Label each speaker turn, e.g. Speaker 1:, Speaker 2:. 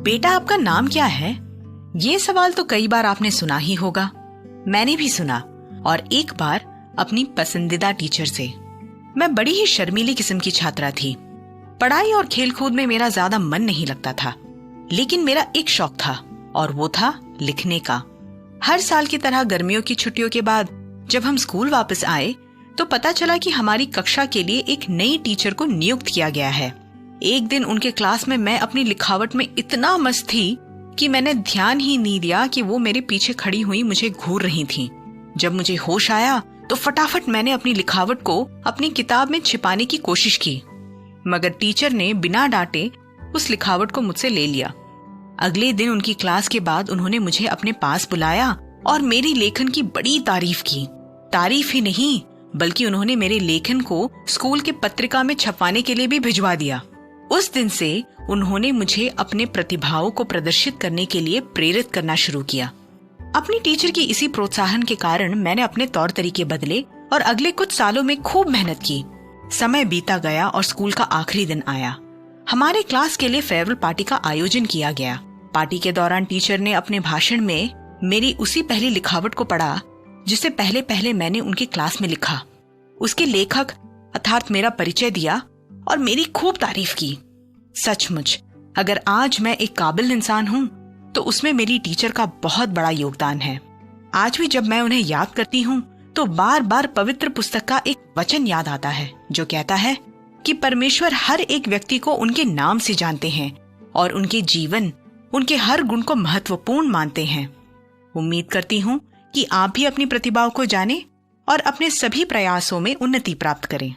Speaker 1: बेटा आपका नाम क्या है? ये सवाल तो कई बार आपने सुना ही होगा। मैंने भी सुना, और एक बार अपनी पसंदीदा टीचर से। मैं बड़ी ही शर्मीली किस्म की छात्रा थी। पढ़ाई और खेलकूद में मेरा ज्यादा मन नहीं लगता था, लेकिन मेरा एक शौक था और वो था लिखने का। हर साल की तरह गर्मियों की छुट्टियों के बाद जब हम स्कूल वापस आए तो पता चला कि हमारी कक्षा के लिए एक नई टीचर को नियुक्त किया गया है। एक दिन उनके क्लास में मैं अपनी लिखावट में इतना मस्त थी कि मैंने ध्यान ही नहीं दिया कि वो मेरे पीछे खड़ी हुई मुझे घूर रही थीं। जब मुझे होश आया तो फटाफट मैंने अपनी लिखावट को अपनी किताब में छिपाने की कोशिश की, मगर टीचर ने बिना डांटे उस लिखावट को मुझसे ले लिया। अगले दिन उनकी क्लास के बाद उन्होंने मुझे अपने पास बुलाया और मेरी लेखन की बड़ी तारीफ की। तारीफ ही नहीं, बल्कि उन्होंने मेरे लेखन को स्कूल के पत्रिका में छपवाने के लिए भी भिजवा दिया। उस दिन से उन्होंने मुझे अपने प्रतिभाओं को प्रदर्शित करने के लिए प्रेरित करना शुरू किया। अपनी टीचर की इसी प्रोत्साहन के कारण मैंने अपने तौर तरीके बदले और अगले कुछ सालों में खूब मेहनत की। समय बीता गया और स्कूल का आखिरी दिन आया। हमारे क्लास के लिए फेयरवेल पार्टी का आयोजन किया गया। पार्टी के दौरान टीचर ने अपने भाषण में मेरी उसी पहली लिखावट को पढ़ा जिसे पहले पहले मैंने उनकी क्लास में लिखा। उसके लेखक अर्थात मेरा परिचय दिया और मेरी खूब तारीफ की। सचमुच अगर आज मैं एक काबिल इंसान हूँ तो उसमें मेरी टीचर का बहुत बड़ा योगदान है। आज भी जब मैं उन्हें याद करती हूँ तो बार बार पवित्र पुस्तक का एक वचन याद आता है जो कहता है कि परमेश्वर हर एक व्यक्ति को उनके नाम से जानते हैं और उनके जीवन, उनके हर गुण को महत्वपूर्ण मानते हैं। उम्मीद करती हूँ कि आप भी अपनी प्रतिभाओं को जानें और अपने सभी प्रयासों में उन्नति प्राप्त करें।